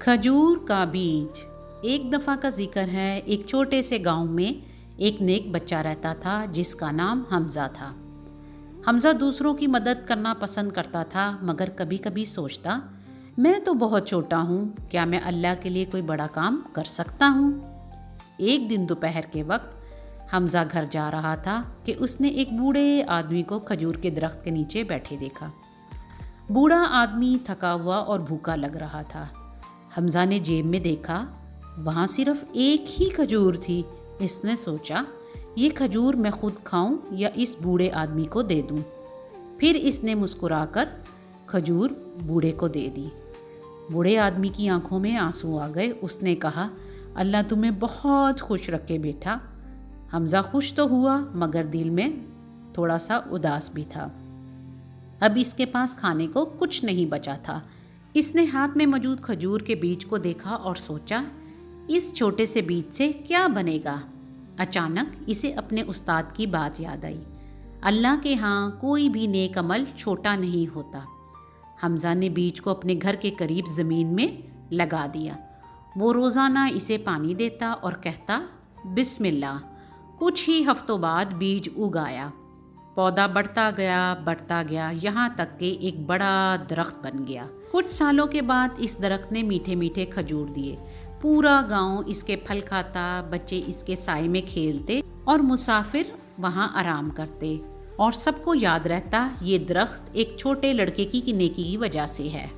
खजूर का बीज। एक दफ़ा का जिक्र है, एक छोटे से गांव में एक नेक बच्चा रहता था जिसका नाम हमज़ा था। हमज़ा दूसरों की मदद करना पसंद करता था, मगर कभी कभी सोचता, मैं तो बहुत छोटा हूँ, क्या मैं अल्लाह के लिए कोई बड़ा काम कर सकता हूँ। एक दिन दोपहर के वक्त हमज़ा घर जा रहा था कि उसने एक बूढ़े आदमी को खजूर के दरख्त के नीचे बैठे देखा। बूढ़ा आदमी थका हुआ और भूखा लग रहा था। हमज़ा ने जेब में देखा, वहाँ सिर्फ एक ही खजूर थी। इसने सोचा, ये खजूर मैं खुद खाऊं या इस बूढ़े आदमी को दे दूं। फिर इसने मुस्कुराकर खजूर बूढ़े को दे दी। बूढ़े आदमी की आंखों में आंसू आ गए। उसने कहा, अल्लाह तुम्हें बहुत खुश रखे बेटा। हमज़ा खुश तो हुआ, मगर दिल में थोड़ा सा उदास भी था। अब इसके पास खाने को कुछ नहीं बचा था। इसने हाथ में मौजूद खजूर के बीज को देखा और सोचा, इस छोटे से बीज से क्या बनेगा। अचानक इसे अपने उस्ताद की बात याद आई, अल्लाह के यहाँ कोई भी नेक अमल छोटा नहीं होता। हमज़ा ने बीज को अपने घर के करीब ज़मीन में लगा दिया। वो रोज़ाना इसे पानी देता और कहता, बिस्मिल्लाह। कुछ ही हफ्तों बाद बीज उग आया। पौधा बढ़ता गया, यहाँ तक कि एक बड़ा दरख्त बन गया। कुछ सालों के बाद इस दरख्त ने मीठे मीठे खजूर दिए। पूरा गांव इसके फल खाता, बच्चे इसके साए में खेलते और मुसाफिर वहाँ आराम करते। और सबको याद रहता, ये दरख्त एक छोटे लड़के की नेकी की वजह से है।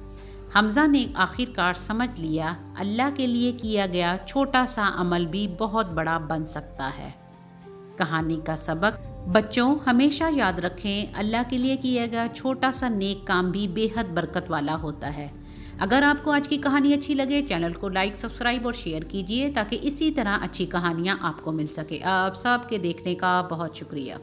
हमज़ा ने आखिरकार समझ लिया, अल्लाह के लिए किया गया छोटा सा अमल भी बहुत बड़ा बन सकता है। कहानी का सबक, बच्चों हमेशा याद रखें, अल्लाह के लिए किया गया छोटा सा नेक काम भी बेहद बरकत वाला होता है। अगर आपको आज की कहानी अच्छी लगे, चैनल को लाइक, सब्सक्राइब और शेयर कीजिए ताकि इसी तरह अच्छी कहानियाँ आपको मिल सके। आप सबके देखने का बहुत शुक्रिया।